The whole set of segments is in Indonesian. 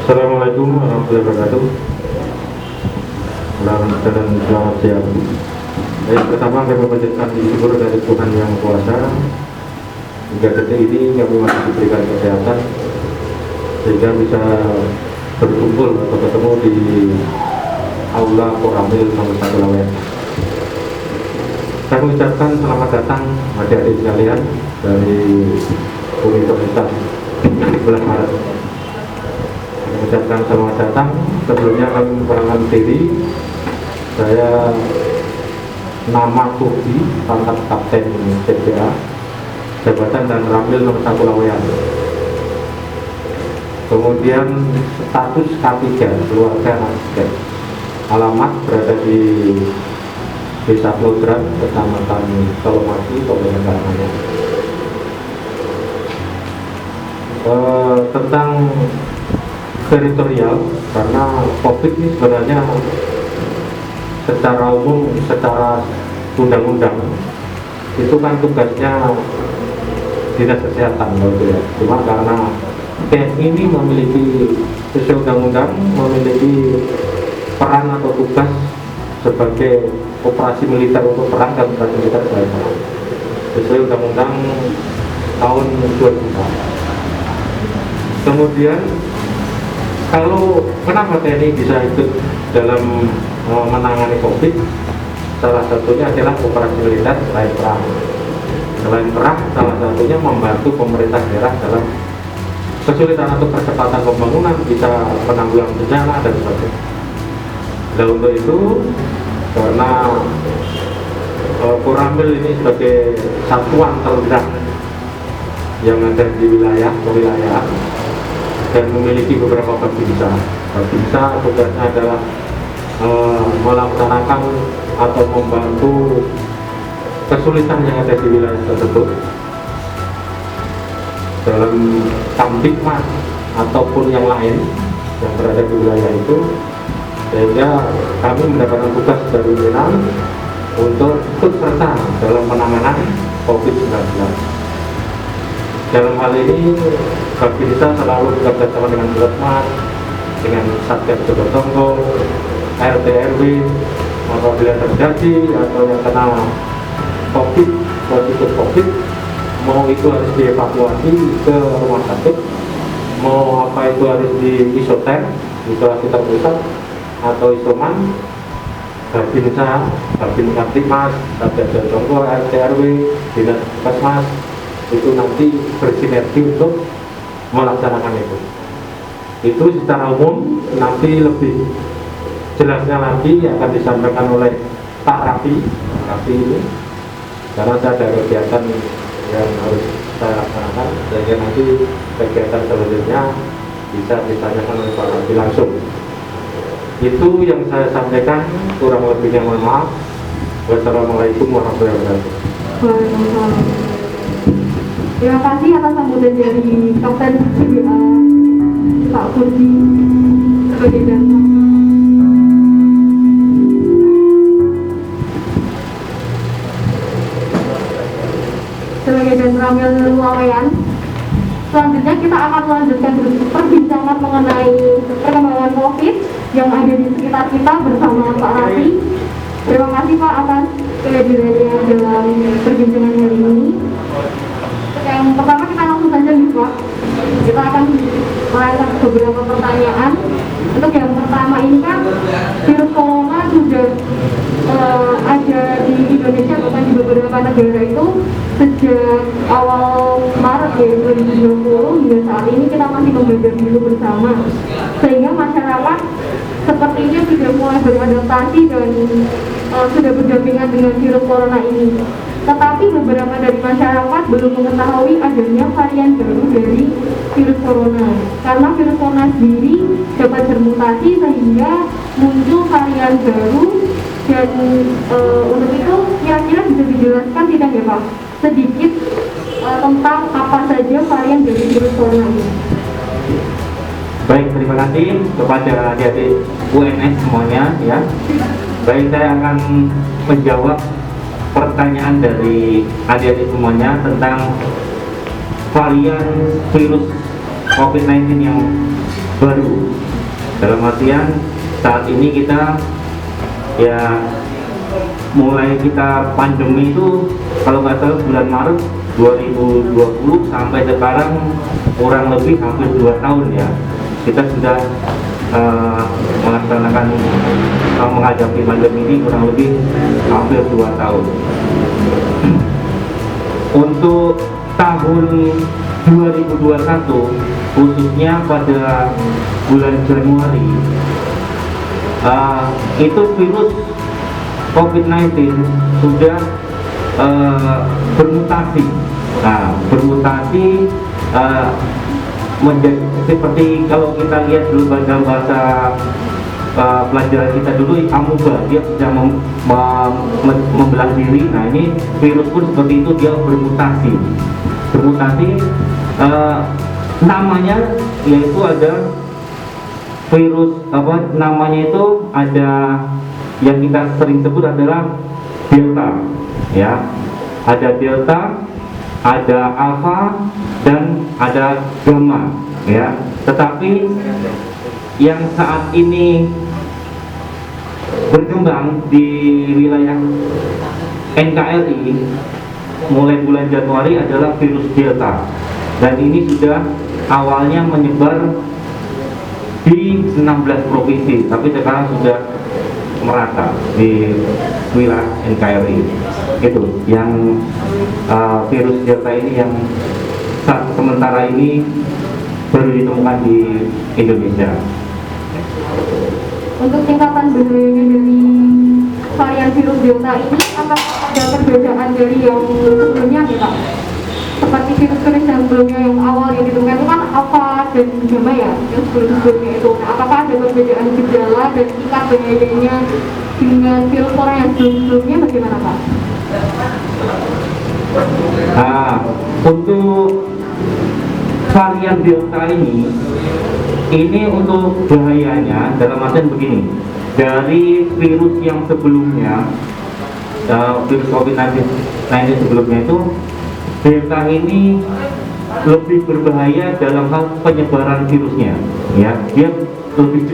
Assalamualaikum warahmatullahi wabarakatuh. Selamat siang. Pertama kami mengucapkan syukur dari Tuhan Yang Kuasa. Hingga detik ini kami masih diberikan kesehatan sehingga bisa berkumpul atau ketemu di Aula Koramil nomor 1 Laweyan. Saya mengucapkan selamat datang adik-adik sekalian dari Universitas 11 Maret. Mengucapkan selamat datang. Sebelumnya kami memperkenalkan diri. Saya nama Turki, pangkat Kapten CPA, jabatan dan Ramil nomor 1 Laweyan. Kemudian status K3, keluarga anak. Alamat berada di Desa Klodran, Kecamatan Telomaki, Kabupaten Karanganyar. Tentang teritorial, karena COVID ini sebenarnya secara umum, secara undang-undang itu kan tugasnya dinas kesehatan, gitu ya. Cuma karena TNI ini memiliki sesuai undang-undang memiliki peran atau tugas sebagai operasi militer untuk perang dan operasi militer selain perang sesuai undang-undang tahun 2004. Kemudian kalau kenapa TNI bisa ikut dalam menangani COVID? Salah satunya adalah operasi militer selain perang. Selain perang, salah satunya membantu pemerintah daerah dalam kesulitan atau percepatan pembangunan, bisa penanggulangan bencana dan sebagainya. Dan untuk itu, karena Koramil ini sebagai satuan tergerak yang ada di wilayah kewilayahan dan memiliki beberapa babinsa. Babinsa tugasnya adalah melaksanakan atau membantu kesulitan yang ada di wilayah tersebut dalam kamtipmas ataupun yang lain yang berada di wilayah itu, sehingga kami mendapatkan tugas dari pimpinan untuk ikut serta dalam penanganan COVID-19. Dalam hal ini, Babinsa selalu bekerjasama dengan Puskesmas, dengan Satgas Jogotongo, RT RW, apabila terjadi atau yang kena COVID, positif COVID, mau itu harus dievakuasi ke rumah sakit, mau apa itu harus di isoter, isolasi terpusat atau isoman, Babinsa, Babin Kamtipmas, Satgas Jogotongo, RT RW, Dinas Puskesmas itu nanti bersinergi untuk melaksanakan itu. Itu secara umum. Nanti lebih jelasnya lagi akan disampaikan oleh Pak Rafi ini, karena saya ada kegiatan yang harus saya laksanakan, sehingga nanti kegiatan selanjutnya bisa ditanyakan oleh Pak Rafi langsung. Itu yang saya sampaikan, kurang lebihnya mohon maaf. Wassalamualaikum warahmatullahi wabarakatuh. Terima kasih atas sambutan dari Kapten CBA Pak Kurdi sebagai dasar. Sebagai Danramil Laweyan. Selanjutnya kita akan melanjutkan perbincangan mengenai perkembangan COVID yang ada di sekitar kita bersama Pak Rafi. Terima kasih Pak atas kehadirannya dalam perbincangan hari ini. Yang pertama kita langsung saja nih Pak. Kita akan mengangkat beberapa pertanyaan. Untuk yang pertama ini kan virus corona sudah ada di Indonesia bahkan di beberapa negara itu sejak awal Maret ya 2020 hingga saat ini kita masih menghadapi itu bersama, sehingga masyarakat sepertinya sudah mulai beradaptasi dan sudah berdampingan dengan virus corona ini. Tetapi beberapa dari masyarakat belum mengetahui adanya varian baru dari virus corona, karena virus corona sendiri dapat bermutasi sehingga muncul varian baru. Dan untuk itu kira-kira bisa dijelaskan tidak ya Pak sedikit tentang apa saja varian dari virus corona ini? Baik, terima kasih kepada adik-adik UNS semuanya ya. Baik, saya akan menjawab pertanyaan dari adik-adik semuanya tentang varian virus COVID-19 yang baru. Dalam artian saat ini kita ya mulai kita pandemi itu kalau nggak salah bulan Maret 2020 sampai sekarang kurang lebih hampir 2 tahun ya kita sudah melaksanakan menghadapi pandemi ini kurang lebih hampir 2 tahun. Untuk tahun 2021 khususnya pada bulan Januari itu virus COVID-19 sudah bermutasi. Nah, bermutasi menjadi seperti kalau kita lihat dulu dalam bahasa pelajaran kita dulu amuba, dia sedang membelah diri. Nah, ini virus pun seperti itu, dia bermutasi. Namanya yaitu ada virus namanya itu ada yang kita sering sebut adalah delta ya, ada delta, ada alpha dan ada gamma ya. Tetapi yang saat ini berkembang di wilayah NKRI mulai bulan Januari adalah virus delta, dan ini sudah awalnya menyebar di 16 provinsi, tapi sekarang sudah merata di wilayah NKRI. Itu yang virus delta ini yang sementara ini baru ditemukan di Indonesia. Untuk tingkatan bahayanya dari varian virus delta ini, apakah ada perbedaan dari yang sebelumnya ya Pak? Seperti virus-virus yang sebelumnya yang awal yang ditemukan itu kan alpha dan gamma ya, yang sebelum-sebelumnya itu. Nah, apakah ada perbedaan gejala dan tingkat bahayanya dengan virus corona yang sebelum-sebelumnya bagaimana Pak? Untuk varian delta ini untuk bahayanya dalam artian begini, dari virus yang sebelumnya, virus COVID-19 sebelumnya itu, delta ini lebih berbahaya dalam hal penyebaran virusnya ya, dia lebih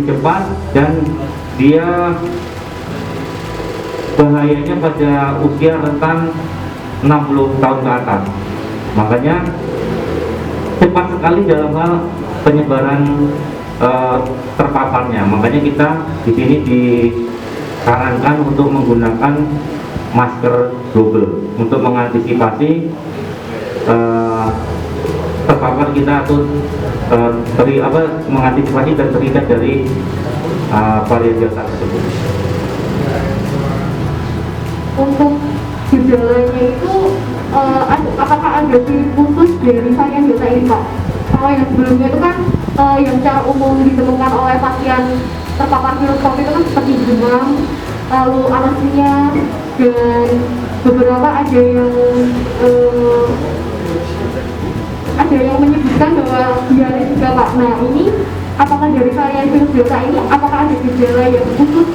cepat dan dia bahayanya pada usia rentan 60 tahun ke atas. Makanya cepat sekali dalam hal penyebaran terpaparnya. Makanya kita di sini disarankan untuk menggunakan masker double untuk mengantisipasi terpapar kita atau mengantisipasi dan terhindar dari varian delta tersebut. Untuk gejalanya itu apakah ada ciri khusus dari varian delta ini Pak? Kalau yang sebelumnya itu kan yang secara umum ditemukan oleh pasien terpapar virus COVID itu kan seperti demam, lalu alerginya, dan beberapa ada yang menyebutkan bahwa diare juga Pak. Nah, ini apakah dari varian virus delta ini apakah ada gejala yang khusus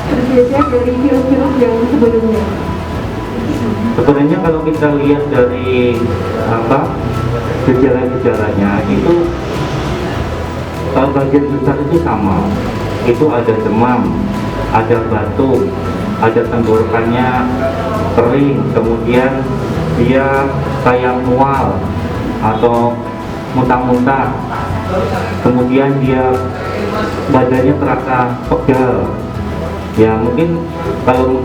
berbeda dari virus-virus yang sebelumnya? Sebenarnya kalau kita lihat dari gejala-gejalanya itu bagian besar itu sama. Itu ada demam, ada batuk, ada tenggorokannya kering, kemudian dia kayak mual atau muntah-muntah, kemudian dia badannya terasa pegal. Ya mungkin kalau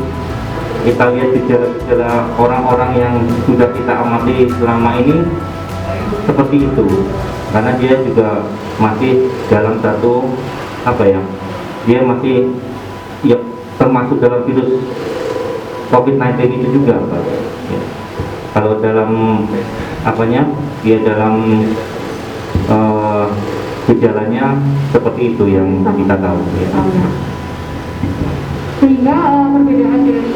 kita lihat gejala-gejala orang-orang yang sudah kita amati selama ini seperti itu, karena dia juga masih dalam satu dia masih ya termasuk dalam virus COVID-19 itu juga Pak. Ya. Kalau dalam dia dalam gejalanya seperti itu yang kita tahu ya. Sehingga perbedaan dari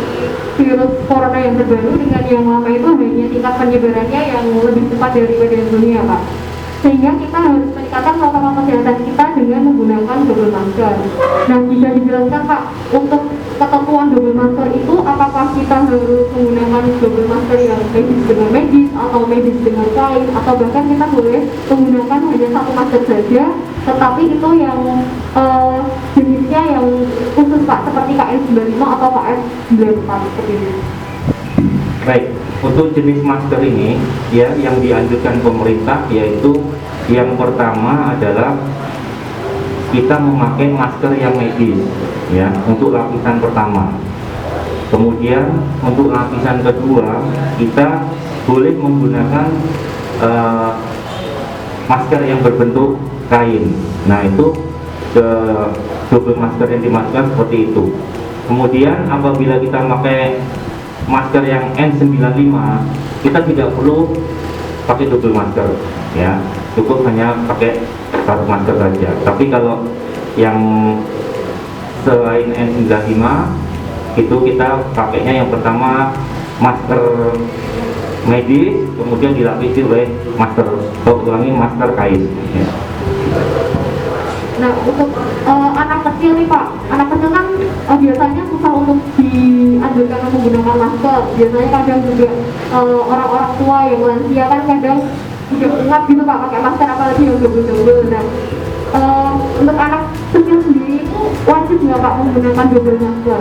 virus corona yang terbaru dengan yang lama itu hanya tingkat penyebarannya yang lebih cepat daripada yang sebelumnya Pak. sehingga kita harus meningkatkan protokol kesehatan kita dengan menggunakan double masker. Nah, bisa dijelaskan Pak, untuk ketentuan double masker itu apakah kita harus menggunakan double masker yang medis dengan medis atau medis dengan kain, atau bahkan kita boleh menggunakan hanya satu masker saja, tetapi itu yang jenisnya yang khusus Pak, seperti KN95 atau KN94 seperti itu. Baik, untuk jenis masker ini ya yang dianjurkan pemerintah yaitu yang pertama adalah kita memakai masker yang medis ya untuk lapisan pertama. Kemudian untuk lapisan kedua kita boleh menggunakan masker yang berbentuk kain. Nah itu double masker yang dimasukkan seperti itu. Kemudian apabila kita pakai masker yang N95 kita tidak perlu pakai double masker ya, cukup hanya pakai satu masker saja. Tapi kalau yang selain N95 itu kita pakainya yang pertama masker medis, kemudian dilapisi oleh masker kain ya. Nah, untuk anak kecil nih Pak, anak kecil kan biasanya susah untuk dianjurkan menggunakan masker. Biasanya kadang juga orang-orang tua yang lansia kan kadang udah ingat gitu Pak pakai masker, apalagi yang double-double. Nah, untuk anak kecil sendiri itu wajib nggak Pak menggunakan double masker?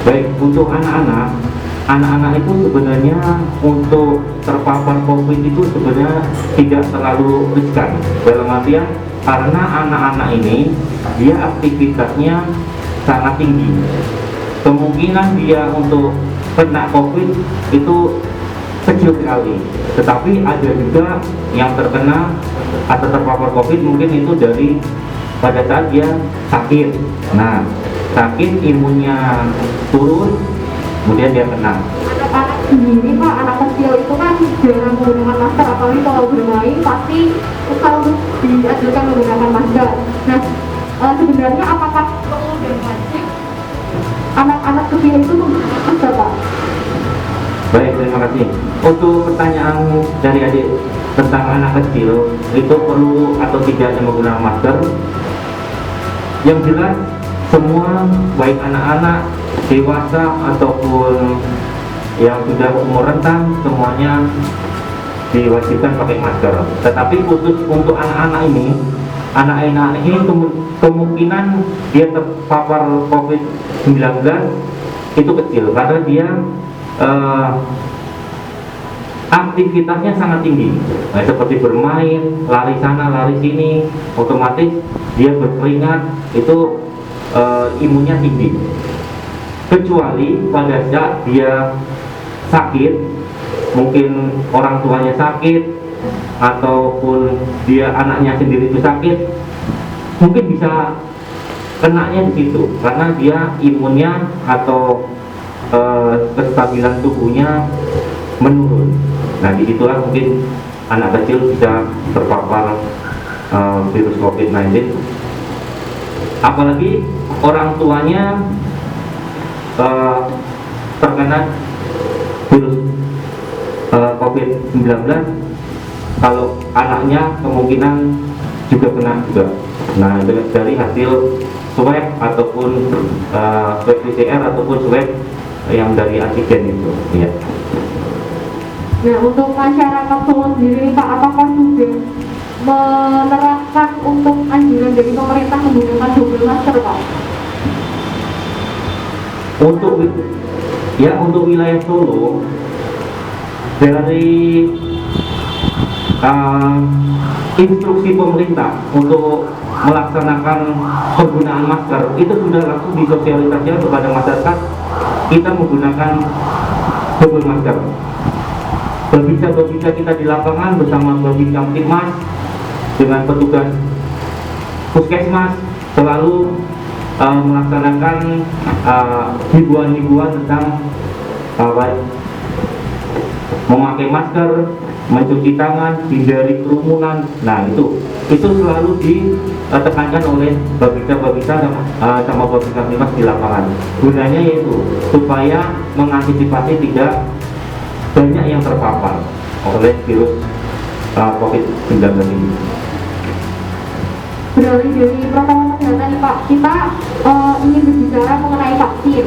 Baik, untuk anak-anak itu sebenarnya untuk terpapar COVID itu sebenarnya tidak terlalu riskan, dalam artian karena anak-anak ini dia aktivitasnya sangat tinggi, kemungkinan dia untuk kena COVID itu kecil sekali. Tetapi ada juga yang terkena atau terpapar COVID mungkin itu dari pada saat dia sakit. Nah, sakit imunnya turun, kemudian dia kena. Anak-anak sendiri Pak, anak kecil itu kan jarang menggunakan masker, apalagi kalau bermain pasti susah untuk dianjurkan menggunakan masker. Nah, sebenarnya apakah perlu dan wajib anak-anak kecil itu menggunakan masker Pak? Baik, terima kasih. Untuk pertanyaan dari adik tentang anak kecil itu perlu atau tidaknya menggunakan masker, yang jelas semua baik anak-anak, dewasa ataupun yang sudah umur rentan semuanya diwajibkan pakai masker. Tetapi khusus untuk anak-anak ini kemungkinan dia terpapar COVID-19 itu kecil karena dia aktivitasnya sangat tinggi, nah, seperti bermain, lari sana, lari sini, otomatis dia berkeringat, itu imunnya tinggi. Kecuali pada saat dia sakit, mungkin orang tuanya sakit, ataupun dia anaknya sendiri itu sakit, mungkin bisa kenanya di situ, karena dia imunnya atau kestabilan tubuhnya menurun. Nah, disitulah mungkin anak kecil bisa terpapar virus COVID-19. Apalagi orang tuanya terkena virus COVID-19, kalau anaknya kemungkinan juga kena juga. Nah, dari hasil swab ataupun swab PCR ataupun swab yang dari antigen itu ya. Nah, untuk masyarakat Solo sendiri Pak, apakah sudah menerapkan untuk anjuran dari pemerintah menggunakan double masker Pak? Untuk wilayah Solo dari instruksi pemerintah untuk melaksanakan penggunaan masker itu sudah langsung disosialisasikan kepada masyarakat, kita menggunakan double masker. Berbisa kita di lapangan bersama Babinsa Kamtibmas dengan petugas puskesmas selalu melaksanakan himbauan-himbauan tentang memakai masker, mencuci tangan, hindari kerumunan. Nah, itu selalu ditekankan oleh Babinsa sama Babinsa Kamtibmas di lapangan. Gunanya yaitu supaya mengantisipasi tidak banyak yang terpapar oleh virus COVID-19 ini. Beralih dari protokol kesehatan nih Pak, kita ingin berbicara mengenai vaksin.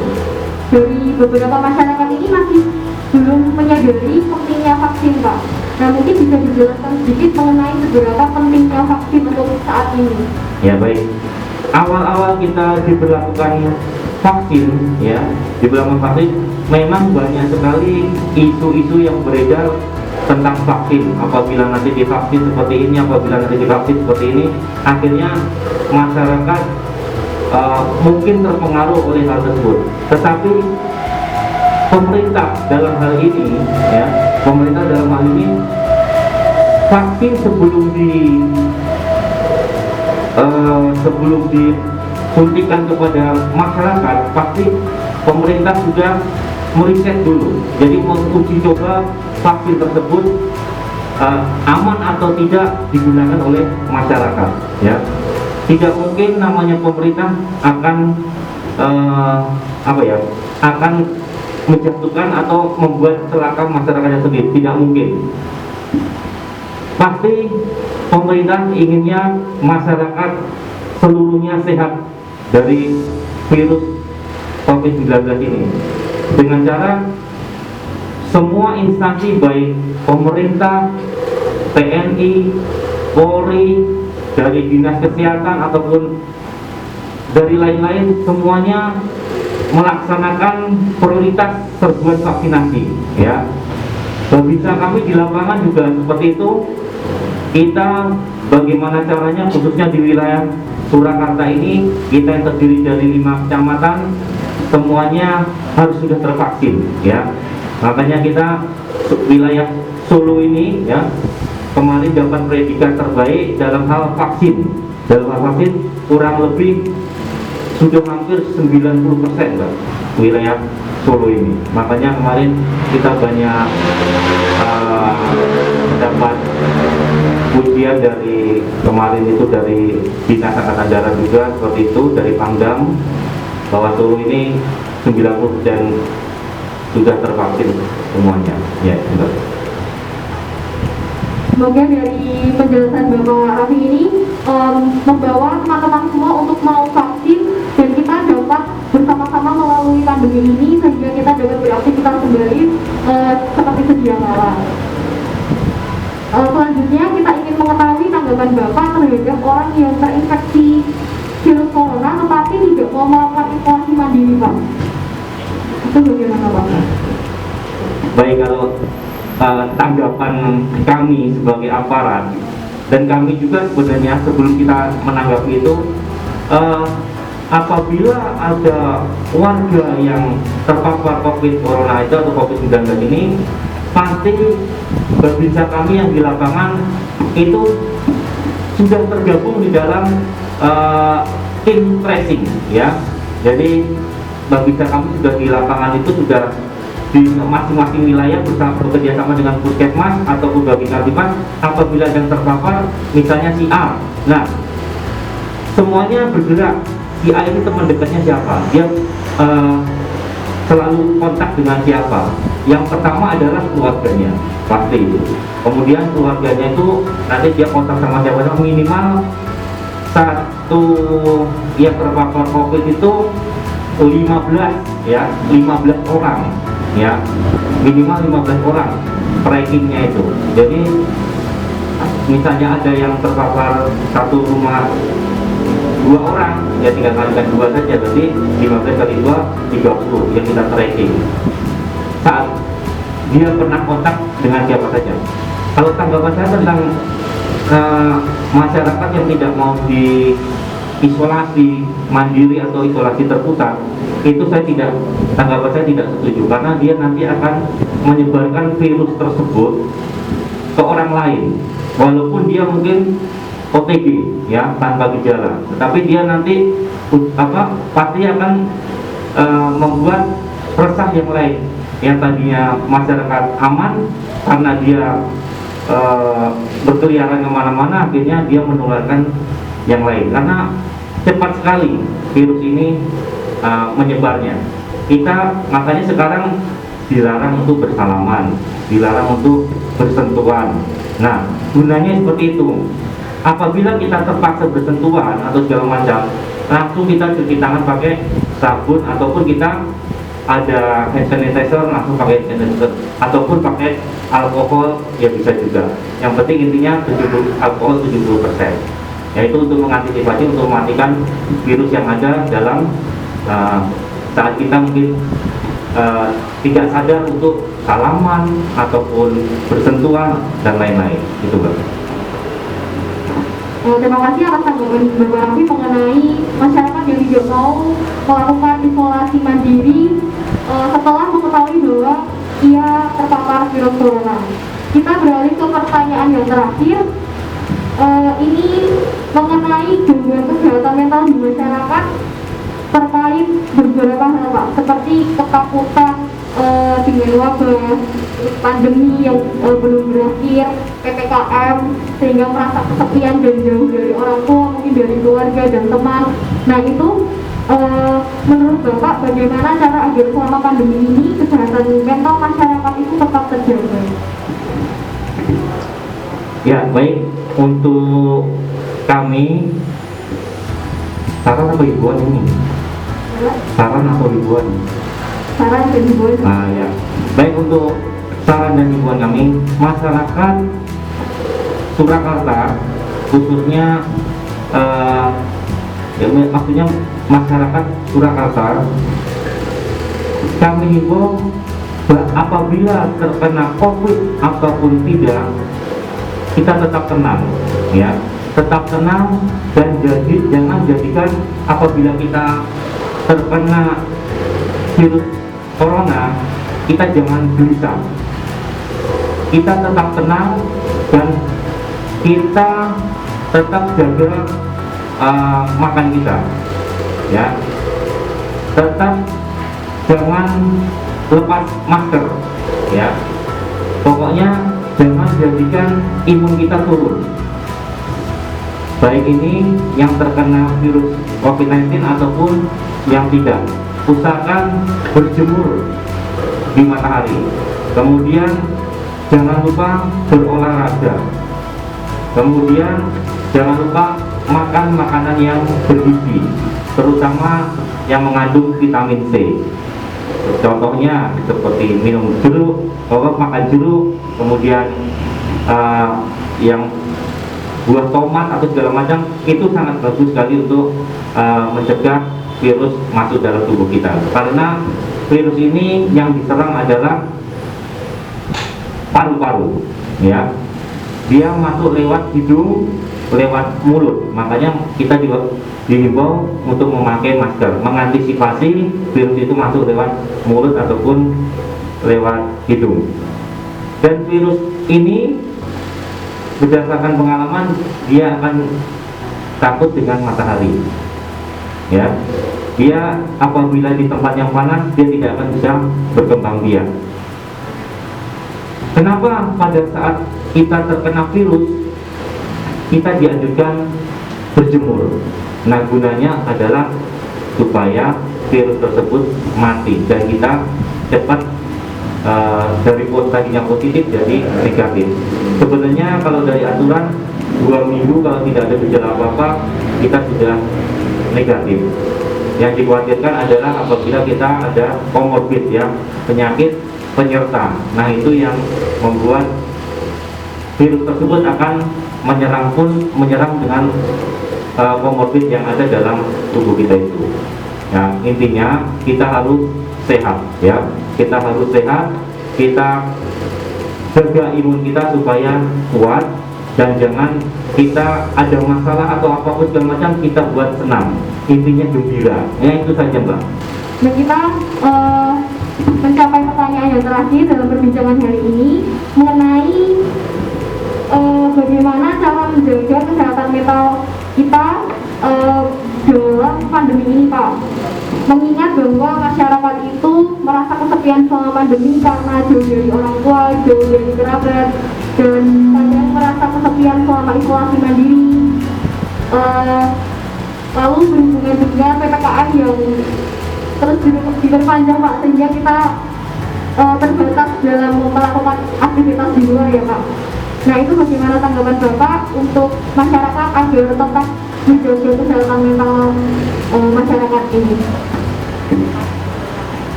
Dari beberapa masyarakat ini masih belum menyadari pentingnya vaksin Pak. Nah mungkin bisa dijelaskan sedikit mengenai seberapa pentingnya vaksin untuk saat ini. Ya baik, awal-awal kita diberlakukan vaksin, ya diberlakukan vaksin, memang banyak sekali isu-isu yang beredar tentang vaksin. Apabila nanti divaksin seperti ini, apabila nanti divaksin seperti ini, akhirnya masyarakat mungkin terpengaruh oleh hal tersebut. Tetapi pemerintah dalam hal ini, ya pemerintah dalam hal ini, vaksin sebelum disuntikan kepada masyarakat, pasti pemerintah sudah meriset dulu. Jadi menguji coba vaksin tersebut aman atau tidak digunakan oleh masyarakat. Ya, tidak mungkin namanya pemerintah akan akan menjatuhkan atau membuat celaka masyarakatnya sendiri. Tidak mungkin. Pasti pemerintah inginnya masyarakat seluruhnya sehat dari virus COVID-19 ini dengan cara semua instansi baik pemerintah, TNI, Polri, dari dinas kesehatan ataupun dari lain-lain, semuanya melaksanakan prioritas serbuan vaksinasi. Ya, bisa kami di lapangan juga seperti itu. Kita bagaimana caranya, khususnya di wilayah Surakarta ini, kita yang terdiri dari 5 kecamatan, semuanya harus sudah tervaksin. Ya, makanya kita wilayah Solo ini, ya kemarin dapat predikat terbaik dalam hal vaksin. Dalam hal vaksin kurang lebih sudah hampir 90% Pak, wilayah Solo ini. Makanya kemarin kita banyak mendapat pujian dari kemarin itu dari Dinas Angkatan Darat juga seperti itu, dari Pangdam, bahwa Solo ini 90% sudah tervaksin semuanya. Ya, sudah. Semoga dari penjelasan Bapak Raffi ini membawa teman-teman semua untuk mau vaksin dan kita dapat bersama-sama melalui pandemi ini sehingga kita dapat beraktivitas kembali seperti sedia kala. Selanjutnya kita ingin mengetahui tanggapan Bapak terhadap orang yang terinfeksi virus corona tetapi tidak mau melakukan isolasi mandiri Pak. Itu bagaimana Pak? Baik, kalau tanggapan kami sebagai aparat dan kami juga sebenarnya sebelum kita menanggapi itu, apabila ada warga yang terpapar COVID corona itu atau COVID-19 ini, pasti babinsa kami yang di lapangan itu sudah tergabung di dalam tim tracing, ya. Jadi babinsa kami sudah di lapangan itu sudah di masing-masing wilayah bekerja sama dengan puskesmas ataupun babinsa Limas. Apabila yang terpapar, misalnya si A, nah semuanya bergerak. Si A ini teman dekatnya siapa? Dia selalu kontak dengan siapa? Yang pertama adalah keluarganya, pasti itu. Kemudian keluarganya itu nanti dia kontak sama siapa? Minimal satu yang terpapar COVID itu 15, ya, 15 orang. Ya, minimal 15 orang trackingnya itu. Jadi misalnya ada yang terpapar satu rumah 2 orang, ya tinggal kalikan 2 saja, berarti 15 kali 2 30 yang kita tracking saat dia pernah kontak dengan siapa saja. Kalau tanggapan saya tentang masyarakat yang tidak mau diisolasi mandiri atau isolasi terpusat, itu tanggapan saya tidak setuju, karena dia nanti akan menyebarkan virus tersebut ke orang lain, walaupun dia mungkin OTG, ya, tanpa gejala, tetapi dia nanti pasti akan membuat resah yang lain, yang tadinya masyarakat aman karena dia berkeliaran kemana-mana, akhirnya dia menularkan yang lain, karena cepat sekali virus ini menyebarnya. Makanya sekarang dilarang untuk bersalaman, dilarang untuk bersentuhan. Nah, gunanya seperti itu. Apabila kita terpaksa bersentuhan atau segala macam, langsung kita cuci tangan pakai sabun ataupun kita ada hand sanitizer, langsung pakai hand sanitizer ataupun pakai alkohol ya bisa juga. Yang penting intinya 70 alkohol 70%. Yaitu untuk mengantisipasi, untuk mematikan virus yang ada dalam saat kita mungkin tidak sadar untuk salaman ataupun bersentuhan dan lain-lain. Itu Mbak. Terima kasih atas tanggapan Bapak Raffi mengenai masyarakat yang tidak mau melakukan isolasi mandiri setelah mengetahui bahwa ia terpapar virus corona. Kita beralih ke pertanyaan yang terakhir. Ini mengenai gangguan kesehatan mental di masyarakat terkait beberapa hal Pak, seperti ketakutan dengan wabah, pandemi yang belum berakhir, PPKM, sehingga merasa kesepian dan jauh dari orang tua, mungkin dari keluarga dan teman. Nah itu menurut Bapak bagaimana cara agar selama pandemi ini kesehatan mental masyarakat itu tetap terjaga? Ya baik, untuk kami saran atau hiburan ini? Saran atau hiburan? Saran dan hiburan. Nah ya, baik untuk saran dan hiburan kami, masyarakat Surakarta khususnya ya, maksudnya masyarakat Surakarta, kami himbau apabila terkena COVID ataupun tidak, kita tetap tenang ya, tetap tenang dan jangan jadikan apabila kita terkena virus corona kita jangan gelisah, kita tetap tenang dan kita tetap jaga makan kita ya, tetap jangan lepas masker ya, pokoknya jangan jadikan imun kita turun, baik ini yang terkena virus COVID-19 ataupun yang tidak. Usahakan berjemur di matahari, kemudian jangan lupa berolahraga, kemudian jangan lupa makan makanan yang bergizi, terutama yang mengandung vitamin C. Contohnya seperti minum jeruk, makan jeruk, kemudian yang buah tomat atau segala macam, itu sangat bagus sekali untuk mencegah virus masuk dalam tubuh kita. Karena virus ini yang diserang adalah paru-paru, ya. Dia masuk lewat hidung, lewat mulut. Makanya kita juga dihimbau untuk memakai masker, mengantisipasi virus itu masuk lewat mulut ataupun lewat hidung. Dan virus ini berdasarkan pengalaman dia akan takut dengan matahari. Ya, dia apabila di tempat yang panas dia tidak akan bisa berkembang biak. Kenapa pada saat kita terkena virus kita dianjurkan berjemur? Nah gunanya adalah supaya virus tersebut mati dan kita cepat dari tadinya positif jadi negatif. Sebenarnya kalau dari aturan 2 minggu kalau tidak ada gejala apa-apa kita sudah negatif. Yang dikhawatirkan adalah apabila kita ada komorbid ya, penyakit penyerta. Nah itu yang membuat virus tersebut akan menyerang dengan komorbid yang ada dalam tubuh kita itu. Ya, intinya kita harus sehat ya, kita harus sehat, kita jaga imun kita supaya kuat dan jangan kita ada masalah atau apapun segala macam kita buat senang, intinya gembira ya, itu saja Mbak. Dan kita mencapai pertanyaan yang terakhir dalam perbincangan hari ini mengenai bagaimana cara menjaga kesehatan mental kita dalam pandemi ini Pak. Mengingat bahwa masyarakat itu merasa kesepian selama pandemi karena jauh dari orang tua, jauh dari kerabat, dan kadang merasa kesepian selama isolasi mandiri. Lalu berhubungan dengan PPKM yang terus diperpanjang Pak, sehingga kita terbatas dalam melakukan aktivitas di luar ya Pak. Nah, itu bagaimana tanggapan Bapak untuk masyarakat agar tetap menjaga kesehatan mental masyarakat ini?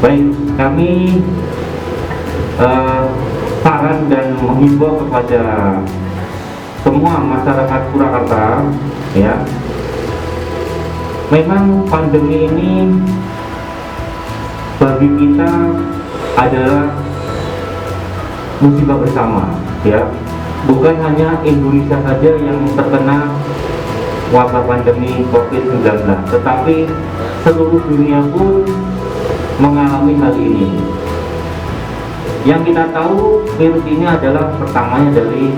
Baik, kami saran dan menghimbau kepada semua masyarakat Surakarta, ya, memang pandemi ini bagi kita adalah musibah bersama, ya. Bukan hanya Indonesia saja yang terkena wabah pandemi COVID-19, tetapi seluruh dunia pun mengalami hal ini. Yang kita tahu virus ini adalah pertamanya dari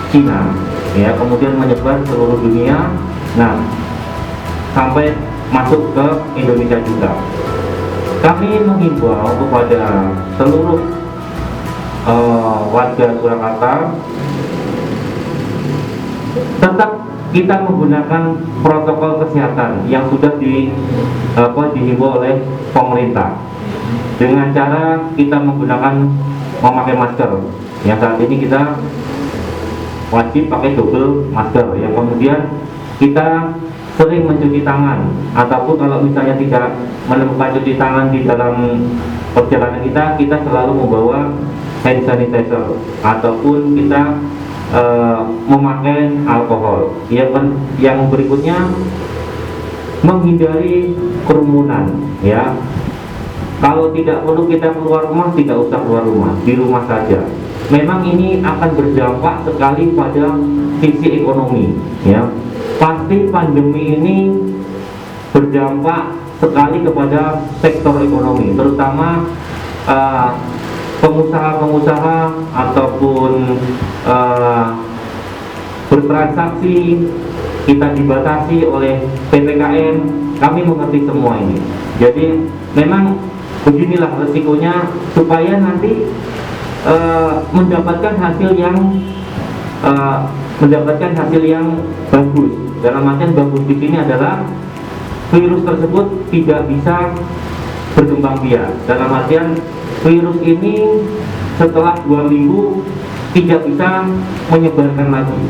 Cina, ya, kemudian menyebar seluruh dunia, nah sampai masuk ke Indonesia juga. Kami menghimbau kepada seluruh warga Surakarta tetap kita menggunakan protokol kesehatan yang sudah dihimbau oleh pemerintah dengan cara kita memakai masker. Yang saat ini kita wajib pakai double masker, yang kemudian kita sering mencuci tangan, ataupun kalau misalnya tidak menemukan cuci tangan di dalam perjalanan kita selalu membawa hand sanitizer ataupun kita memakai alkohol. Yang berikutnya, menghindari kerumunan, ya. Kalau tidak perlu kita keluar rumah, tidak usah keluar rumah, di rumah saja. Memang ini akan berdampak sekali pada sisi ekonomi, ya. Pasti pandemi ini berdampak sekali kepada sektor ekonomi, terutama pengusaha-pengusaha ataupun bertransaksi kita dibatasi oleh PPKM. Kami mengerti semua ini. Jadi memang beginilah resikonya, supaya nanti mendapatkan hasil yang bagus. Dalam artian bagus di sini adalah virus tersebut tidak bisa berkembang biak. Dalam artian virus ini setelah 2 minggu tidak bisa menyebarkan lagi.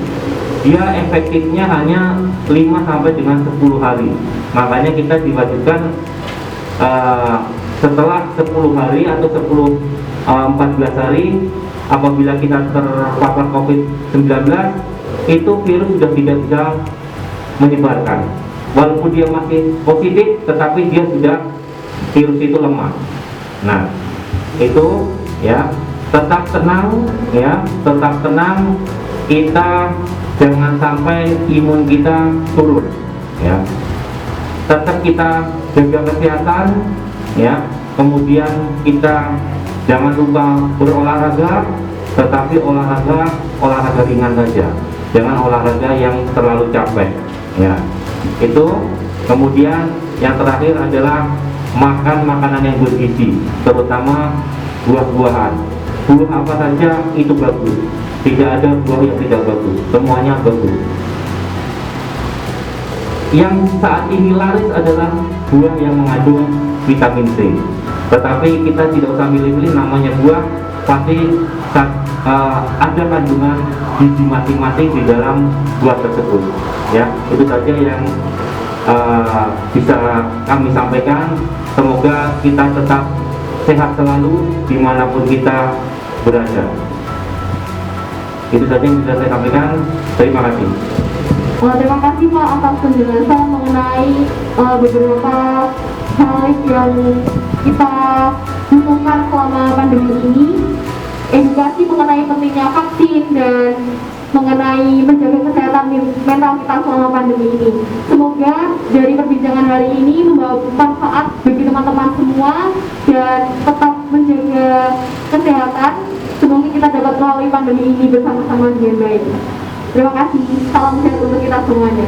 Dia efektifnya hanya 5 sampai dengan 10 hari. Makanya kita diwajibkan setelah 10 hari atau 14 hari apabila kita terpapar COVID-19, itu virus sudah tidak bisa menyebarkan. Walaupun dia masih positif, tetapi dia virus itu lemah. Nah, itu, ya, tetap tenang, ya, tetap tenang. Kita jangan sampai imun kita turun, ya. Tetap kita jaga kesehatan, ya. Kemudian kita jangan lupa berolahraga, tetapi olahraga ringan saja. Jangan olahraga yang terlalu capek, ya. Itu. Kemudian yang terakhir adalah makan makanan yang bergizi, terutama buah-buahan. Buah apa saja itu bagus, tidak ada buah yang tidak bagus, semuanya bagus. Yang saat ini laris adalah buah yang mengandung vitamin C, tetapi kita tidak usah milih-milih, namanya buah pasti ada kandungan gizi masing-masing di dalam buah tersebut, ya. Itu saja yang bisa kami sampaikan. Semoga kita tetap sehat selalu dimanapun kita berada. Itu saja yang bisa saya sampaikan. Terima kasih. Terima kasih Pak atas penjelasan mengenai beberapa hal yang kita butuhkan selama pandemi ini. Edukasi mengenai pentingnya vaksin dan mengenai menjaga kesehatan mental kita selama pandemi ini. Semoga dari perbincangan hari ini membawa manfaat bagi teman-teman semua dan tetap menjaga kesehatan. Semoga kita dapat melalui pandemi ini bersama-sama dengan baik. Terima kasih. Salam sehat untuk kita semuanya.